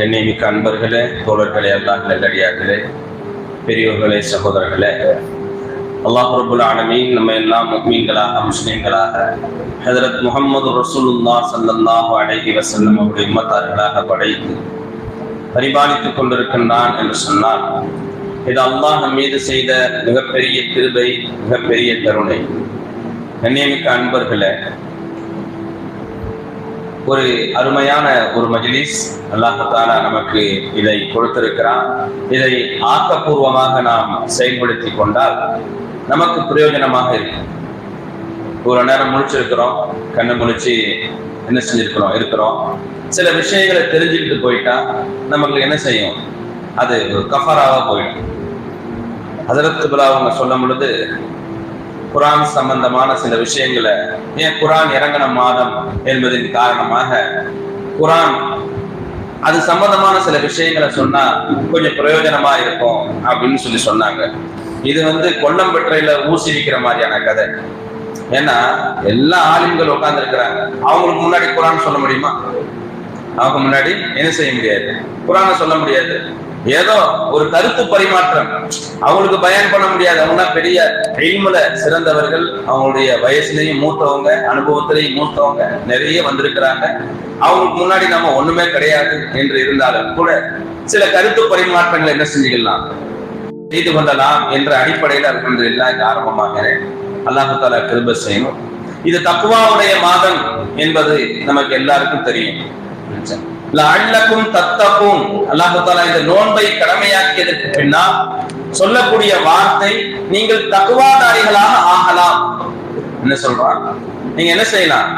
மிக்க அன்பர்களே, தோழர்களே, அல்லாஹ் நல்லடியார்களே, பெரியோர்களே, சகோதரர்களே, அல்லாஹ் ரப்புல் ஆலமீன் நம்ம எல்லாம் முஃமின்களாக, முஸ்லிம்களாக ஹஜ்ரத் முஹம்மது ரசூலுல்லாஹ் ஸல்லல்லாஹு அலைஹி வஸல்லம் அவருடைய உம்மத்தார்களாக படைத்து பரிபாலித்துக் கொண்டிருக்கின்றான் என்று சொன்னால் இது அல்லாஹ் மீது செய்த மிகப்பெரிய கிருபை, மிகப்பெரிய கருணை. மிக்க அன்பர்களே, ஒரு அருமையான ஒரு மஜ்லிஸ் அல்லாஹ் தஆலா நமக்கு இதை கொடுத்திருக்கிறான். இதை ஆக்கப்பூர்வமாக நாம் செயல்படுத்தி கொண்டால் நமக்கு பிரயோஜனமாக இருக்கும். ஒரு நேரம் முழிச்சிருக்கிறோம், கண்ணு முழிச்சு என்ன செஞ்சிருக்கிறோம் இருக்கிறோம், சில விஷயங்களை தெரிஞ்சுக்கிட்டு போயிட்டா நமக்கு என்ன செய்யும், அது ஒரு கஃபராவா போயிடும். ஹஜ்ரத் கிப்லா அவங்க சொல்லும் பொழுது குரான் சம்பந்தமான சில விஷயங்களை, ஏன் குரான் இறங்கின மாதம் என்பதன் காரணமாக குரான் அது சம்பந்தமான சில விஷயங்களை சொன்னா கொஞ்சம் பிரயோஜனமா இருக்கும் அப்படின்னு சொல்லி சொன்னாங்க. இது கொல்லம்பற்றையில ஊசி விக்கிற மாதிரியான கதை. ஏன்னா எல்லா ஆளுங்கள் உட்கார்ந்து இருக்கிறாங்க, அவங்களுக்கு முன்னாடி குரான் சொல்ல முடியுமா? அவங்க முன்னாடி என்ன செய்ய முடியாது, குரானை சொல்ல முடியாது. ஏதோ ஒரு கருத்து பரிமாற்றம், அவங்களுக்கு பயன் பண்ண முடியாது. அவங்க பெரிய இல்முல சிறந்தவர்கள், அவங்களுடைய வயசுலையும் மூத்தவங்க, அனுபவத்திலையும் மூத்தவங்க நிறைய வந்திருக்கிறாங்க. அவங்களுக்கு முன்னாடி நம்ம ஒண்ணுமே கிடையாது என்று இருந்தாலும் கூட சில கருத்து பரிமாற்றங்களை என்ன செஞ்சுக்கலாம், செய்து கொள்ளலாம் என்ற அடிப்படையில் அல்ஹம்துலில்லாஹ் ஆரம்பமாகிறேன். அல்லாஹ் தஆலா கிருபை செய்யணும். இது தக்வாவுடைய மாதம் என்பது நமக்கு எல்லாருக்கும் தெரியும். லஅல்லக்கும் தத்தகும், அல்லாஹ் தஆலா இந்த நோன்பை கடமையாக்கியதற்கு பின்னால் சொல்லக்கூடிய வார்த்தை, நீங்கள் தக்வாதாரிகளாக ஆகலாம். என்ன சொல்றான், நீங்க என்ன செய்யலாம்,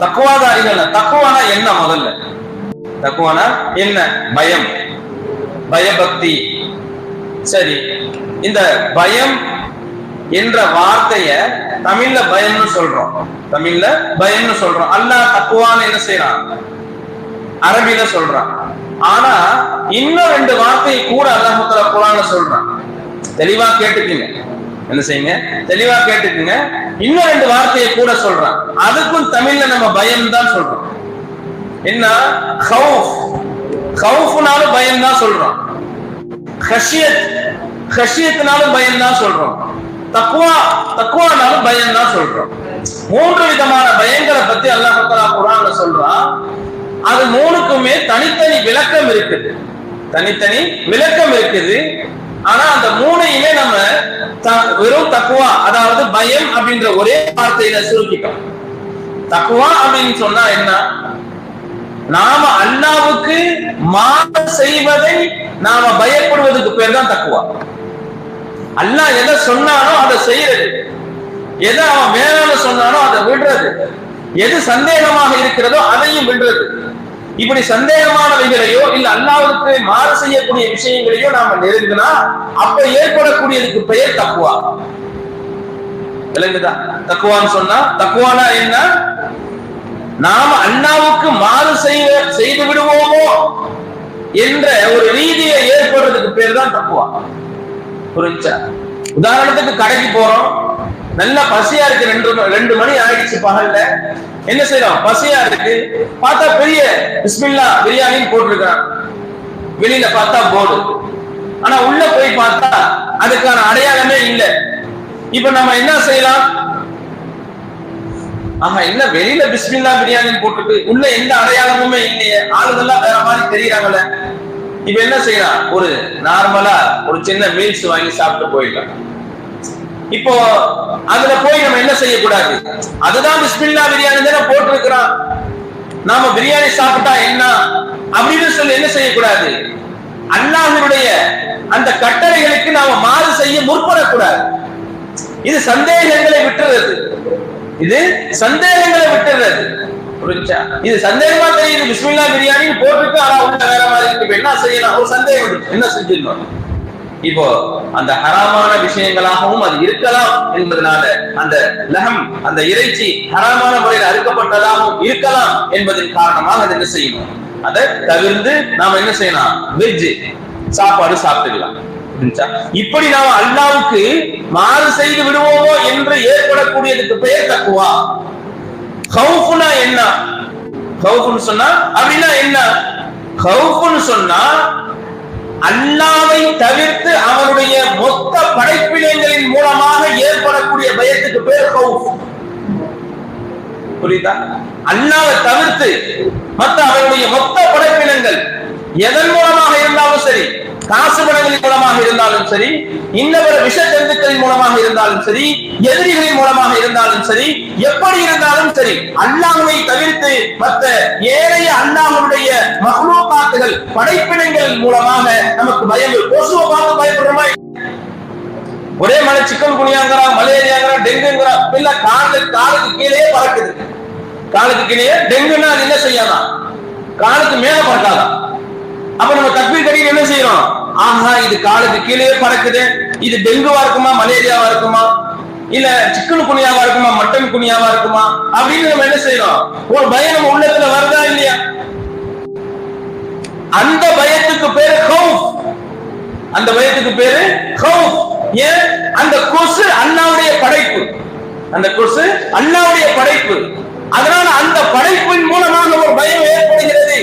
தக்வாதாரிகள். தக்வானா என்ன? முதல்ல தக்வானா என்ன? பயம், பயபக்தி. சரி, இந்த பயம் என்ற வார்த்தைய தமிழ்ல பயம்னு சொல்றோம், தமிழ்ல பயம்னு சொல்றோம். அல்லாஹ் தக்வான்னு என்ன செய்யறான், அரபில சொல்றான். ஆனா இன்னும் ரெண்டு வார்த்தையை கூட அல்லாஹ் தஆலா குர்ஆன்ல சொல்றான். தெளிவா கேட்டுக்குங்க, என்ன செய்யுங்க, தெளிவா கேட்டுக்குங்க. இன்னும் ரெண்டு வார்த்தையை கூட சொல்றான். அதுக்கும் தமிழ்ல நம்ம பயம் தான் சொல்றோம். என்ன? ஹவுஃப், ஹவுஃப்னாலும் பயம் தான் சொல்றோம். ஹஷியத், ஹஷியத்னாலும் பயம் தான் சொல்றோம். தக்வா, தக்வானாலும் பயம் தான் சொல்றோம். மூன்று விதமான பயங்களை பத்தி அல்லாஹ் தஆலா குர்ஆன்ல சொல்றான். அது மூணுக்குமே தனித்தனி விளக்கம் இருக்குது, தனித்தனி விளக்கம் இருக்குது. ஆனா அந்த மூணையுமே நம்ம வெறும் தக்வா, அதாவது பயம் அப்படின்ற ஒரே வார்த்தையில சுருக்கிட்டோம். தக்வா அப்படின்னு சொன்னா என்ன? நாம அல்லாஹ்வுக்கு மாறு செய்வதை நாம பயப்படுவதற்கு பேர் தான் தக்வா. அல்லாஹ் எதை சொன்னானோ அதை செய்யறது, எதை அவன் வேணாம்னு சொன்னானோ அதை விடுறது, எது சந்தேகமாக இருக்கிறதோ அதையும் விடுறது. இப்படி சந்தேகமானவைகளையோ இல்ல அல்லாஹ்வுக்கு மாறு செய்யக்கூடிய விஷயங்களையோ நாம நெருங்கினா அப்ப ஏற்படக்கூடியதுக்கு பெயர் தக்வா. விளங்குதா? தக்வான்னு சொன்னா, தக்வானா என்ன? நாம அல்லாஹ்வுக்கு மாறு செய்து விடுவோமோ என்ற ஒரு ரீதியை ஏற்படுறதுக்கு பேர் தான் தக்வா. புரிஞ்சா? உதாரணத்துக்கு கடைக்கு போறோம், நல்லா பசியா இருக்கு, 2 மணி ஆயிடுச்சு பகல்ல. என்ன செய்யறோம், பசியா இருக்கு, பார்த்தா பெரிய பிஸ்மில்லா பிரியாணி போட்டிருக்கான், வெளியில பார்த்தா போர்டு. ஆனா உள்ள போய் பார்த்தா அதுக்கான அடையாளமே இல்லை. இப்ப நம்ம என்ன செய்யலாம், ஆமா என்ன வெளியில பிஸ்மில்லா பிரியாணி போட்டுட்டு உள்ள எந்த அடையாளமுமே இல்லையே, ஆளுங்கெல்லாம் வேற மாதிரி தெரியுறாங்கல்ல. இப்ப என்ன செய்யலாம், ஒரு நார்மலா ஒரு சின்ன மீல்ஸ் வாங்கி சாப்பிட்டு போயிடலாம். இப்போ அதுல போய் நம்ம என்ன செய்யக்கூடாது, அதுதான் பிஸ்மில்லா பிரியாணி தானே போட்டிருக்கிறான், நாம பிரியாணி சாப்பிட்டா என்ன அப்படின்னு சொல்லி என்ன செய்யக்கூடாது, அல்லாஹ்வுடைய அந்த கட்டளைகளுக்கு நாம மாறு செய்ய முற்படக்கூடாது. இது சந்தேகங்களை விட்டுறது, இது சந்தேகங்களை விட்டுறது. புரிஞ்சா? இது சந்தேகமா தெரியுது, பிஸ்மில்லா பிரியாணி போட்டிருக்கு, ஆனா உள்ள வேற மாதிரி இருக்கு. என்ன செய்யலாம், ஒரு சந்தேகம், என்ன செஞ்சிடணும். இப்போ அந்த ஹராமான விஷயங்களாகவும் அது இருக்கலாம் என்பதனால அந்த லஹம், அந்த இறைச்சி ஹராமான முறையில் அறுக்கப்பட்டதாகவும் இருக்கலாம் என்பதன் காரணமாக அதை என்ன செய்யணும், அதை தவிர்த்து நாம என்ன செய்யலாம், வெஜ் சாப்பாடு சாப்பிட்டுக்கலாம். இப்படி நாம அல்லாஹ்வுக்கு மாறு செய்து விடுவோமோ என்று ஏற்படக்கூடியதுக்கு பெயர் தக்வா. ஹவுஃப்னா என்ன? ஹவுஃப்னு சொன்னா அப்படின்னா என்ன? கௌஃப்னு சொன்னா அல்லாஹ்வை தவிர்த்து அவருடைய மொத்த படைப்பினங்களின் மூலமாக ஏற்படக்கூடிய பயத்துக்கு பேர் கௌஃப். புரியுதா? அல்லாஹ்வை தவிர்த்து மற்ற அவருடைய மொத்த படைப்பினங்கள் எதன் மூலமாக இருந்தாலும் சரி, காசு பணங்களின் மூலமாக இருந்தாலும் சரி, இன்னவர விஷ ஜந்துக்களின் மூலமாக இருந்தாலும் சரி, எதிரிகளின் மூலமாக இருந்தாலும் சரி, எப்படி இருந்தாலும் சரி, அல்லாஹ்வை தவிர்த்து மற்ற ஏனைய அல்லாஹ்வுடைய மக்லூகாத்துகள் படைப்பினங்கள் மூலமாக நமக்கு பயம். கொசுவை பார்த்து பயப்படுறோமா? ஒரே மலை சிக்கன் குனியாங்கிறா, மலேரியாங்கிறா, டெங்குங்கிறா, இல்ல காலுக்கு கீழே பறக்குது. காலுக்கு கீழே டெங்குன்னா அது என்ன செய்யாதான்? காலுக்கு மேல பறக்காதான். அப்ப நம்ம தக்பீர் கட்டிட்டு என்ன செய்யறோம்? ஆஹா, இது காலுக்கு கீழே பறக்குது, இது டெங்குவா இருக்குமா, மலேரியாவா இருக்குமா, இல்ல சிக்கன் குனியாவா இருக்குமா, மட்டன் குனியாவா இருக்குமா அப்படின்னு நம்ம என்ன செய்யறோம்? ஒரு பயம் நம்ம உள்ளத்துல வருதா இல்லையா? அந்த பயத்துக்கு பேரு கௌஃப். அந்த பயத்துக்கு பேரு கௌஃப். ஏன்? அந்த கொசு அல்லாஹ்வுடைய படைப்பு. அந்த கொசு அல்லாஹ்வுடைய படைப்பு. அதனால அந்த படைப்பின் மூலமாக ஒரு பயம் ஏற்படுகிறது.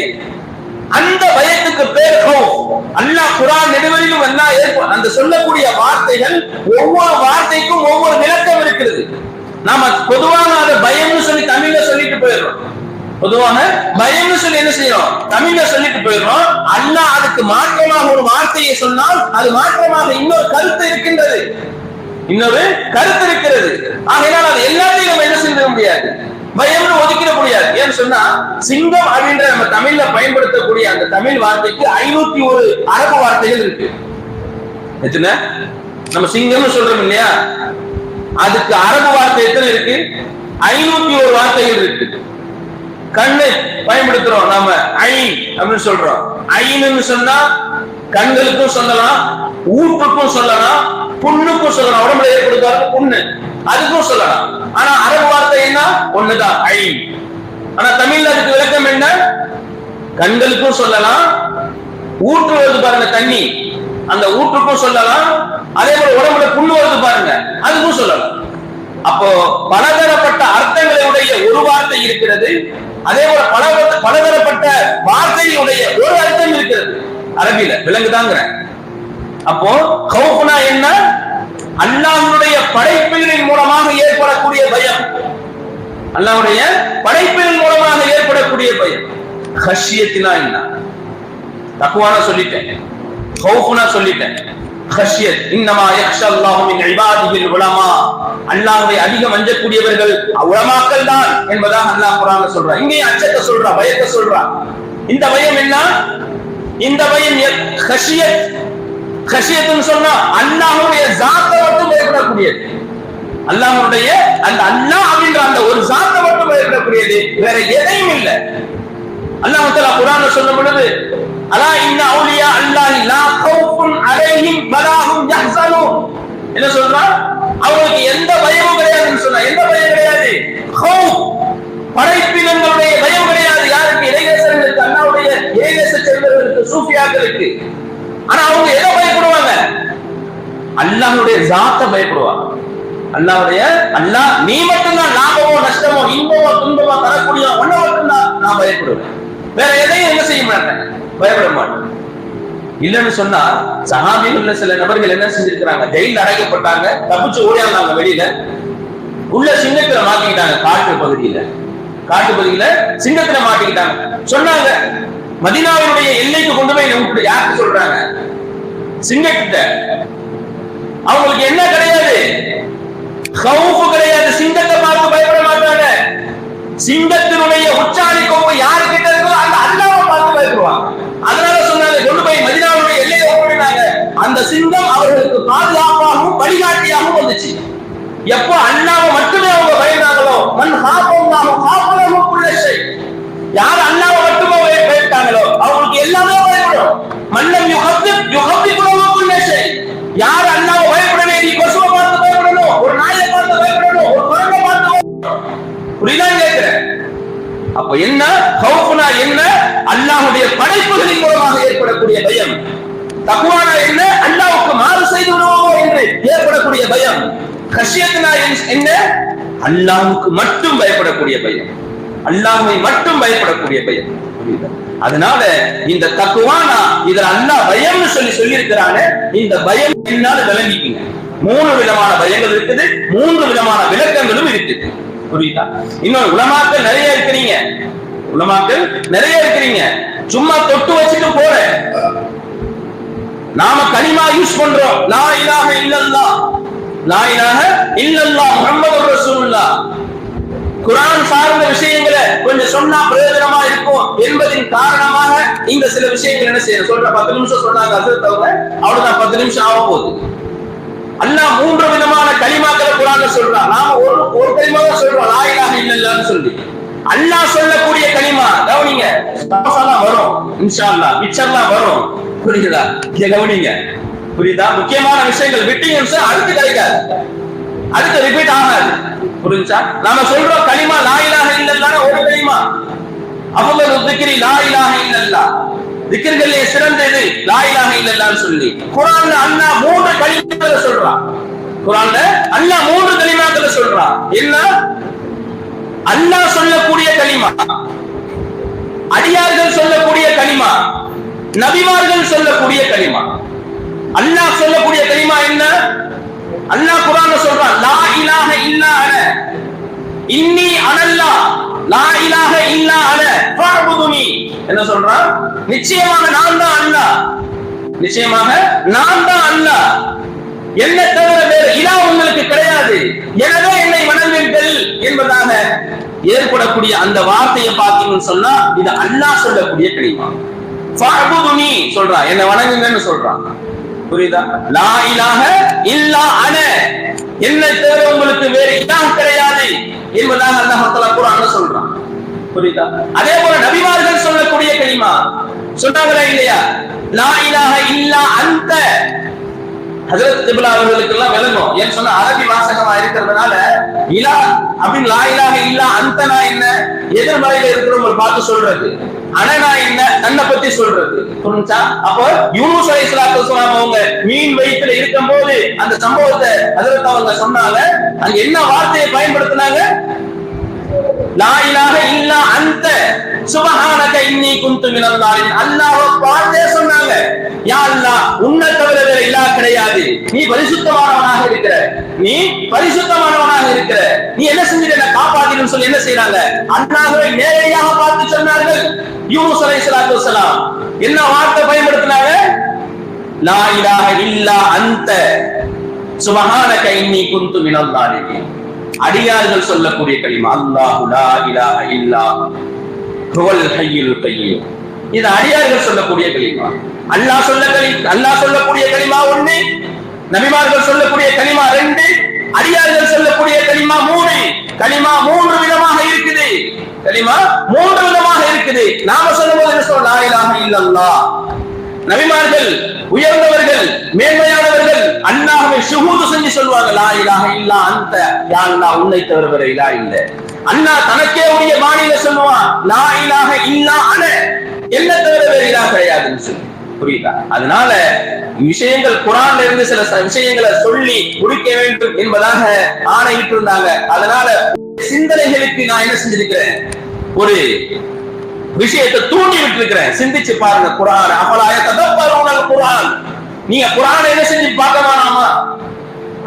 அந்த பயத்துக்கு பேர் கௌஃப். அல்லாஹ் குர்ஆன் நெடுவரிலும் அந்த சொல்லக்கூடிய வார்த்தைகள் ஒவ்வொரு வார்த்தைக்கும் ஒவ்வொரு விளக்கம் இருக்கிறது. நாம பொதுவாக அதை பயம்னு சொல்லி தமிழ்ல சொல்லிட்டு போயிடுறோம். பொதுவாக பயம்னு சொல்லி என்ன செய்யறோம்? தமிழ்ல சொல்லிட்டு போயிடுறோம். அல்லாஹ் அதுக்கு மாற்றமாக ஒரு வார்த்தையை சொன்னால் அது மாற்றமாக இன்னொரு கருத்து இருக்கின்றது, இன்னொரு கருத்து இருக்கிறது. ஆகையால் அது எல்லாத்தையும் நம்ம என்ன செய்ய முடியாது, பயம்னு ஒதுக்கிட முடியாது. ஏன்னு சொன்னா சிங்கம் அப்படின்ற நம்ம தமிழ்ல பயன்படுத்தக்கூடிய அந்த தமிழ் வார்த்தைக்கு 501 அரபு வார்த்தைகள் இருக்கு. எத்தனை? நம்ம சிங்கம்னு சொல்றோம் இல்லையா, அதுக்கு அரபு வார்த்தை எத்தனை இருக்கு? 501 வார்த்தைகள் இருக்கு. கண்ணு பயன்படுத்துறோம் நாம, ஐன் அப்படின்னு சொல்றோம். ஐன்னு சொன்னா கண்களுக்கும் சொல்லலாம், ஊற்றுக்கும் சொல்லலாம், புண்ணுக்கும் சொல்லலாம். உடம்புல ஏற்படுத்தாரு புண்ணு, அதுக்கும் சொல்லலாம். ஆனா அரபு வார்த்தை என்ன? ஒண்ணுதான், ஐன். ஆனா தமிழ்ல அதுக்கு விளக்கம் என்ன? கண்களுக்கும் சொல்லலாம், ஊற்று வருது பாருங்க தண்ணி, அந்த ஊற்றுக்கும் சொல்லலாம். அதே போல உடம்புல புண்ணு வருது பாருங்க, அதுக்கும் சொல்லலாம். அப்போ பலதரப்பட்ட அர்த்தங்களுடைய ஒரு வார்த்தை இருக்கிறது. அதே போல பலதரப்பட்ட வார்த்தையுடைய ஒரு அர்த்தம் இருக்கிறது அரபியில. விலங்குதாங்கிற. அப்போ கௌஃப்னா என்ன? அல்லாஹ்வுடைய படைப்புகளின் மூலமாக ஏற்படக்கூடிய பயம். அல்லாஹ்வுடைய படைப்புகளின் மூலமாக ஏற்படக்கூடிய பயம். கஷ்யத்தினா என்ன? தக்வானா சொல்லிட்டேன், கௌஃப்னா சொல்லிட்டேன். கஷ்யத் இன்னமா யக்ஷல்லாஹு மின் இபாதிஹில் உலமா. அல்லாஹ்வை அதிகம் அஞ்சக்கூடியவர்கள் உலமாக்கள் தான் என்பதாக அல்லாஹ் குர்ஆன்ல சொல்றான். இங்கே அச்சத்தை சொல்றான், பயத்தை சொல்றான். இந்த பயம் என்ன? இந்த பயம் கஷ்யத். கஷ்யத்துன்னு சொன்னா அல்லாஹ்வுடைய ஸாத்தை மட்டும் பயப்படக்கூடியது. அல்லாஹ்வுடைய அந்த அல்லாஹ் அப்படின்ற அந்த ஒரு ஸாத்தை மட்டும் பயப்படக்கூடியது, வேற எதையும் இல்லை. அல்லாஹ் தஆலா குர்ஆன்ல சொல்லும் பொழுது அலா இன்ன அவுலியா அல்லாஹி லா கௌஃபுன் அலைஹிம் வலாஹும் யஹ்ஸனூன். என்ன சொல்றான்? அவங்களுக்கு எந்த பயமும் கிடையாதுன்னு சொன்னா. எந்த பயம் கிடையாது? கௌஃப், படைப்பினங்களுடைய பயம் கிடையாது. யாருக்கு? இறைநேசர்களுக்கு, அல்லாஹ்வுடைய இறைநேச செல்வர்களுக்கு, சூஃபியாக்களுக்கு. ஆனா அவங்க எதை பயப்படுவாங்க? அல்லாஹ்வுடைய ஸாத்தை பயப்படுவாங்க. அல்லாஹ்வுடைய அல்லாஹ் நீ மட்டும்தான் லாபமோ நஷ்டமோ இன்பமோ துன்பமோ தரக்கூடிய ஒன்றை மட்டும்தான் நான் பயப்படுவேன், வேற எதையும் என்ன செய்ய மாட்டேன், பயப்பட மாட்டேன். இல்லைன்னு சொன்னா சஹாபிகள்ல சில நபர்கள் என்ன செஞ்சிருக்கிறாங்க? ஜெயில அடைக்கப்பட்டாங்க, தப்பிச்சு ஓடியாங்க வெளியில, உள்ள சிங்கத்துல மாட்டிக்கிட்டாங்க. காட்டு பகுதியில சிங்கத்துல மாட்டிக்கிட்டாங்க. சொன்னாங்க மதீனாவினுடைய எல்லைக்கு கொண்டு போய் விட்டு. யாருக்கு சொல்றாங்க? சிங்கத்திட்ட. அவங்களுக்கு என்ன கிடையாது? கௌஃப் கிடையாது. சிங்கத்தை பார்த்து பயப்பட மாட்டாங்க. சிங்கத்தினுடைய உச்சாணி கொம்பு யாருக்கிட்ட இருக்கோ அந்த அல்லாஹ்வை பார்த்து பயப்படுவாங்க. அதனால சொன்னாங்க கொண்டு போய் மதீனாவுடைய எல்லையை ஓடினாங்க. அந்த சிங்கம் அவர்களுக்கு பாதுகாப்பாகவும் வழிகாட்டியாகவும் வந்துச்சு. எப்போ அல்லாஹ்வை மட்டுமே அவங்க பயந்தாங்களோ, மன் ஹாஃபல்லாஹு ஹாஃபலஹு குல்ல ஷை, யார் அல்லாஹ்வை மட்டுமே பயப்பட்டாங்களோ அவங்களுக்கு எல்லாமே பயப்படும். மல்லம் யுஹப்பிபுஹு குல்ல ஷை, யார் அல்லாஹ்வை பயப்படவே, நீ கொசுவை பார்த்து பயப்படணும், ஒரு நாயை பார்த்து பயப்படணும், ஒரு குரங்கை பார்த்து பயப்படணும். புரியுதா கேட்கிறேன்? அப்ப என்ன கௌஃப்னா என்ன? அல்லாஹ்வுடைய படைப்புகளின் மூலமாக ஏற்படக்கூடிய பயம். தக்வானா என்ன? அல்லாஹ்வுக்கு மாறு செய்து விடுவோமோ என்று ஏற்படக்கூடிய பயம். கஷ்யத்னா என்ன? அல்லாஹ்வுக்கு மட்டும் பயப்படக்கூடிய பயம், அல்லாஹ்வை மட்டும் பயப்படக்கூடிய பயம். புரியுதா? அதனால இந்த தக்குவானா இதுல அல்லாஹ் பயம்னு சொல்லி இருக்கிறானே, இந்த பயம் என்னால விளங்கிக்குங்க. 3 விதமான பயங்கள் இருக்குது, 3 விதமான விளக்கங்களும் இருக்குது. புரியுதா? இன்னொரு உலமாக்கள் நிறைய இருக்கிறீங்க, உலமாக்கள் நிறைய இருக்கிறீங்க, சும்மா தொட்டு வச்சுட்டு போற. நாம கலிமா யூஸ் பண்றோம், லா இலாஹ இல்லல்லாஹ், லா இலாஹ இல்லல்லாஹ் முஹம்மதுர் ரசூலுல்லாஹ். குர்ஆன் சார்ந்த விஷயங்களை கொஞ்சம் சொன்னா பிரயோஜனமா இருக்கும் என்பதின் காரணமாக இந்த சில விஷயங்கள் என்ன செய்யணும் சொல்ற. 10 நிமிஷம் சொன்னாங்க ஹஜ்ரத் அவங்க, அவ்வளவுதான், 10 நிமிஷம் ஆக போகுது. அல்லாஹ் 3 விதமான கலிமாக்களை குர்ஆன்ல சொல்றான். நாம ஒரு கலிமாவை சொல்றோம், லா இலாஹ இல்லல்லாஹ்னு சொல்லி. அல்லாஹ் சொல்லக்கூடிய கலிமா கவனிங்க, தஃசீலா வரும் இன்ஷா அல்லாஹ், மிச்சம்லாம் வரும். புரியுதா? இங்க கவனிங்க, புரியுதா? முக்கியமான விஷயங்கள் விட்டீங்கன்னு அடுத்து கிடைக்காது, அடுத்து ரிப்பீட் ஆகாது. புரிஞ்சா? நாம சொல்றோம் கலிமா லா இலாஹ இல்லல்லாஹ், ஒரு கலிமா. அஃதலு ذிக்ரி லா இலாஹ இல்லல்லாஹ், திக்ர்களிலே சிறந்தது லா இலாஹ இல்லல்லாஹ்னு சொல்லி. குர்ஆன்ல அல்லாஹ் 3 கலிமாக்களை சொல்றான். குர்ஆன்ல அல்லாஹ் 3 கலிமாக்களை சொல்றான். என்ன? அல்லாஹ் சொல்லக்கூடிய கலிமா, அடியார்கள் சொல்லக்கூடிய கலிமா, நபிமார்கள் சொல்லக்கூடிய கலிமா. அல்லாஹ் சொல்லக்கூடிய கலிமா என்ன? அல்லாஹ் குர்ஆன்ல சொல்றான், லா இலாஹ இல்லா அன இன்னி அனல்லாஹ், லா இலாஹ இல்லா அன ஃபஅபுதுனி. என்ன சொல்றான்? நிச்சயமாக நான் தான் அல்லாஹ், நிச்சயமாக நான் தான் அல்லாஹ், என்ன தவிர வேறு இலாஹ் உங்களுக்கு கிடையாது, எனவே என்னை வணங்குங்கள் என்பதாக ஏற்படக்கூடிய அந்த வார்த்தையை பார்த்தீங்கன்னு சொன்னா இது அல்லாஹ் சொல்லக்கூடிய கலிமா. ஃபஅபுதுனி சொல்றான், என்ன வணங்குங்கன்னு சொல்றான். புரியுதா? லா இலாஹ இல்லா அன, என்னை தவிர உங்களுக்கு வேறு இலாஹ் கிடையாது என்பதாக அல்லாஹ் தஆலா குர்ஆன்ல சொல்றான். புரியுதா? அதே போல நபிமார்கள் சொல்லக்கூடிய கலிமா சொன்னாங்களா இல்லையா? லா இலாஹ இல்லா அன்த. ஹஜ்ரத் திப்லா அவர்களுக்கு எல்லாம் விளங்கும், ஏன் சொன்னா அரபி வாசகமா இருக்கிறதுனால இலா அப்படின்னு லா இலாஹ இல்லா அன்தனா என்ன, எதிர்மறையில இருக்கிறவங்க பார்த்து சொல்றது, அனனா என்ன தன்னை பத்தி சொல்றது. புரிஞ்சா? அப்போ யூனுஸ் அலைஹிஸ்ஸலாத்து வஸலாம் அவங்க மீன் வயித்துல இருக்கும்போது அந்த சம்பவத்தை ஹஜ்ரத் அவங்க சொன்னாங்க. அங்க என்ன வார்த்தையை பயன்படுத்தினாங்க? லா இலாஹ இல்லா அன்த சுப்ஹானக இன்னி குன்து மினல் ஸாலிமீன். அல்லாஹ்வை பார்த்தே சொன்னாங்க, யா அல்லாஹ் உன்னை தவிர வேற இலாஹ் கிடையாது, நீ பரிசுத்தமானவனாக இருக்கிற, நீ பரிசுத்தமானவனாக இருக்கிற, நீ என்ன செஞ்சிட்ட என்ன காப்பாத்தின்னு சொல்லி என்ன செய்றாங்க? அல்லாஹ்வை நேரடியாக பார்த்து சொன்னார்கள். யூனுஸ் அலைஹிஸ்ஸலாத்து வஸலாம் என்ன வார்த்தை பயன்படுத்தினாங்க? லா இலாஹ இல்லா அன்த சுப்ஹானக இன்னி குன்து மினல் ஸாலிமீன். அடியார்கள் சொல்லக்கூடிய கலிமா அல்லாஹு லா இலாஹ இல்லா ஹுவல் ஹய்யுல் கய்யூம். இது அடியார்கள் சொல்லக்கூடிய கலிமா. அல்லாஹ் சொல்லக்கூடிய கலிமா 1, நபிமார்கள் சொல்லக்கூடிய கலிமா 2, அடியார்கள் சொல்லக்கூடிய கலிமா 3. கலிமா 3 விதமாக இருக்குது, கலிமா 3 விதமாக இருக்குது. நாம சொல்லும்போது என்ன சொல்றோம்? லா இலாஹ இல்லல்லாஹ். நபிமார்கள் உயர்ந்தவர்கள், மேன்மையானவர்கள், அல்லாஹ்வை ஷுஹூது செஞ்சு சொல்வாங்க, லா இலாஹ இல்லா அன்த, யா அல்லாஹ் உன்னை தவிர வேற இலாஹ் இல்லை. அல்லாஹ் தனக்கே உரிய பாணியில சொல்லுவான், லா இலாஹ இல்லா அன, என்ன தவிர வேற இலாஹ் கிடையாதுன்னு சொல்லி. புரியுதா? அதனால விஷயங்கள் குர்ஆன்ல இருந்து சில விஷயங்களை சொல்லி முடிக்க வேண்டும் என்பதாக ஆணையிட்டு இருந்தாங்க. அதனால சிந்தனைகளுக்கு நான் என்ன செஞ்சிருக்கிறேன், ஒரு விஷயத்தை தூண்டி விட்டு இருக்கிறேன். சிந்திச்சு பாருங்க குர்ஆன். அஃபலா யததப்பரூனல் குர்ஆன். நீங்க குர்ஆனை என்ன செஞ்சு பார்க்க வேணாமா,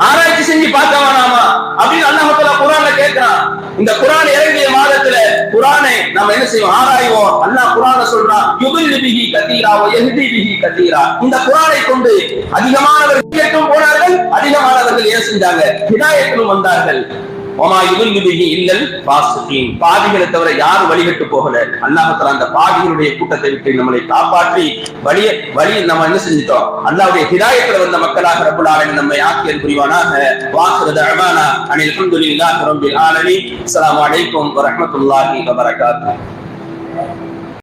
ஆராய்ச்சி செஞ்சு பார்க்க வேணாமா அப்படின்னு அல்லாஹ் தஆலா குர்ஆன்ல கேட்கிறான். இந்த குர்ஆன் இறங்கிய மாதத்துல குர்ஆனை நாம என்ன செய்வோம்? ஆராய்வோம். அல்லாஹ் குர்ஆன்ல சொல்றான், யுதில்லு பிஹி கதீரா வ யஹ்தி பிஹி கதீரா. இந்த குர்ஆனை கொண்டு அதிகமானவர்கள் கேட்டும் போனார்கள், அதிகமானவர்கள் என்ன செஞ்சாங்க? ஹிதாயத்திலும் வந்தார்கள். வமா யுதில்லு பிஹி இல்லல் ஃபாஸிகீன். பாவிகளை தவிர யாரும் வழிகட்டு போகல. அல்லாஹ் தஆலா அந்த பாவிகளுடைய கூட்டத்தை விட்டு நம்மளை காப்பாற்றி வழி நம்ம என்ன செஞ்சிட்டோம்? அல்லாஹ்வுடைய ஹிதாயத்துல வந்த மக்களாக ரப்பல் ஆலமீன் நம்மை ஆக்கியல் புரிவானாக. வாஹிரு தஅவானா அனில் ஹம்துலில்லாஹி ரப்பில் ஆலமீன். அஸ்ஸலாமு அலைக்கும் வ ரஹ்மத்துல்லாஹி வ பரகாத்துஹு.